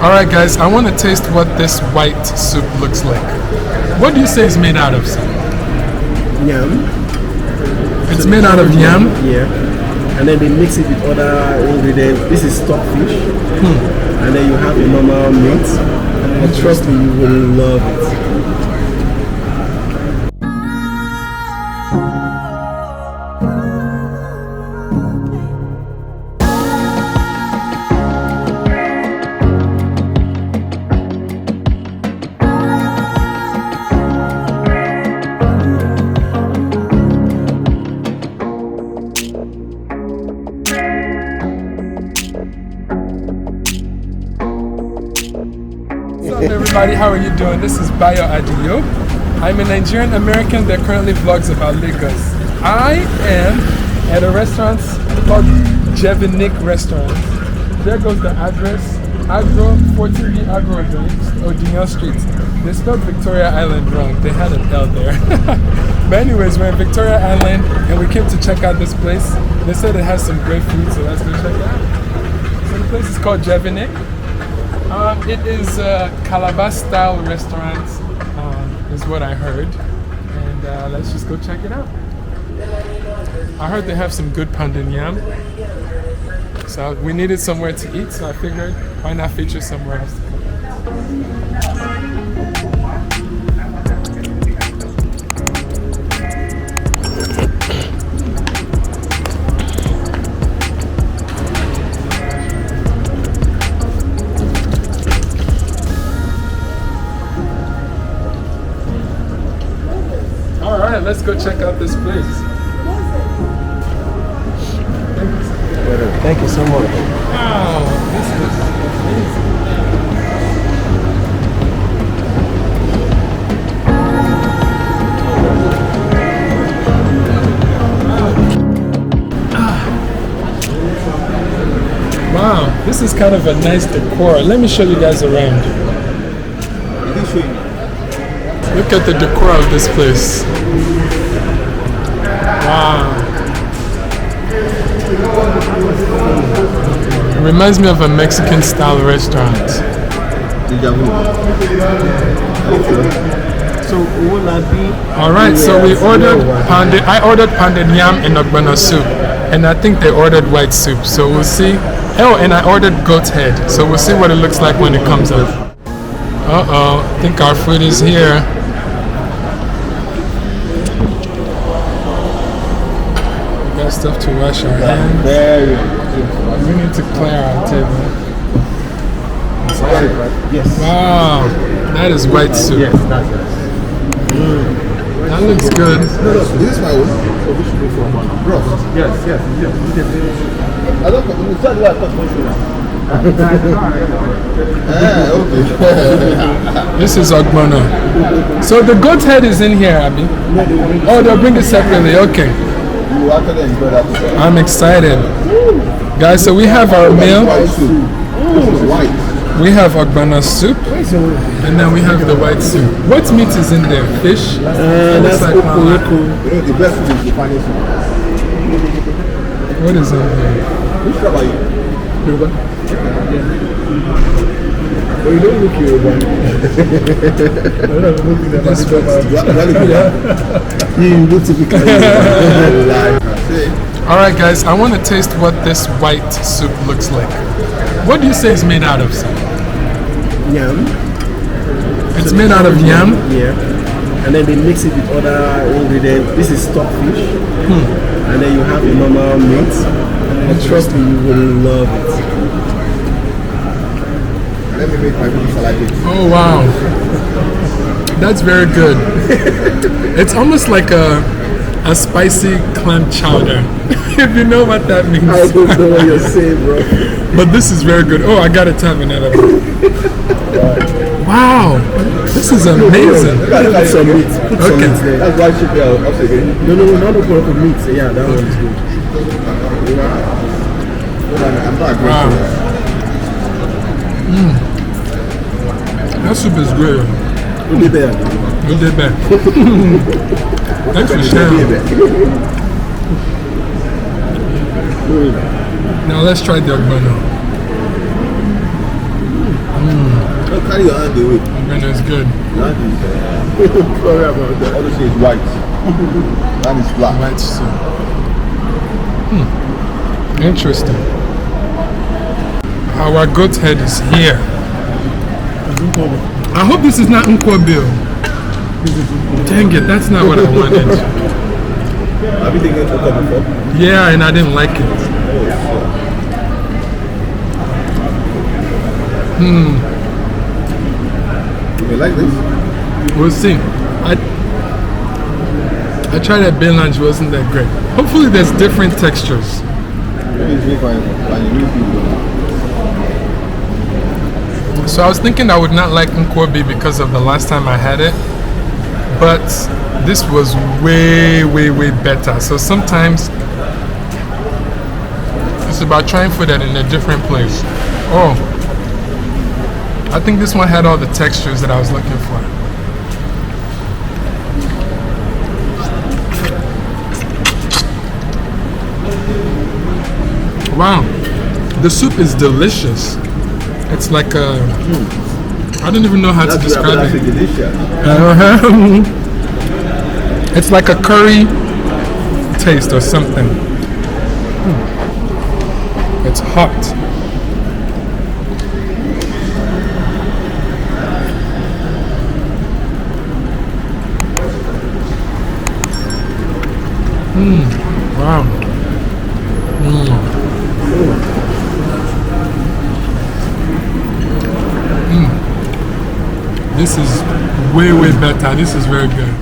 Alright guys, I want to taste what this white soup looks like. What do you say it's made out of, sir? Yam. It's made out of yam? Yeah. And then they mix it with other ingredients. This is stockfish. And then you have the normal meat. And trust me, you will love it. What's up everybody, how are you doing? This is Bayo Adio. I'm a Nigerian American that currently vlogs about Lagos. I am at a restaurant called JEVINIK Restaurant. There goes the address, Agro, 14B Agro Odion Street. They spelled Victoria Island wrong, they had an L there. But anyways, we're in Victoria Island and we came to check out this place. They said it has some great food, so let's go check it out. So the place is called JEVINIK. It is a Calabash-style restaurant, is what I heard, and let's just go check it out. I heard they have some good pounded yam, so we needed somewhere to eat, so I figured why not feature somewhere else. Alright, let's go check out this place. Thank you so much. Wow, this is amazing. Wow, this is kind of a nice decor. Let me show you guys around. Look at the decor of this place. Wow. It reminds me of a Mexican style restaurant. So will that be? Alright, so we ordered I ordered pounded yam and ogbono soup. And I think they ordered white soup. So we'll see. Oh, and I ordered goat head. So we'll see what it looks like when it comes up. Uh-oh, I think our food is here. Stuff to wash our hands. We need to clear our table. Yes. Wow, that is white soup. Yes, that's it. That looks good. This is my own. Yes. I don't know. Okay. This is ogbono. So the goat head is in here, Abby. Oh, they'll bring it separately. Okay. I'm excited. Guys, so we have our meal. We have ogbono soup. And then we have the white soup. What meat is in there? Fish? That's like The best food is the finest food. what is in here? Which club are you? Well, you don't look Yoruba. You look typical. Alright guys, I want to taste what this white soup looks like. What do you say it's made out of, sir? Yam. It's made out of yam? Yeah. And then they mix it with other ingredients. This is stockfish. And then you have the normal meat. And trust me, you will love it. Let me make my food like it. Oh wow. That's very good. It's almost like a spicy clam chowder. If you know what that means. I don't know what you're saying, bro. But this is very good. Oh, I gotta tap another one. Wow, this is amazing. Put some meat. Put some meat there. That's why should be up again. No, not the pork of meat. Yeah, that one is good. I'm not agreeing. Wow. That soup is great. We'll be there. You did that. Thanks for sharing. Now let's try the ogbono. Carry your hand away. And it's good. That is, Sorry about that. all they say is white. That is black. White soup. Interesting. Our goat head is here. I hope this is not Nkwobi. Dang it, that's not what I wanted. Have you taken photo before? Yeah, and I didn't like it. You like this? We'll see. I tried at Bay Lounge, it wasn't that great. Hopefully there's different textures. Maybe it's made by new people. So I was thinking I would not like Nkwobi because of the last time I had it. But this was way, way, way better. So sometimes it's about trying food at in a different place. Oh, I think this one had all the textures that I was looking for. Wow, the soup is delicious. It's like a, I don't even know how to describe That's it. delicious. It's like a curry taste or something. It's hot. Wow. This is way, way better. This is very good.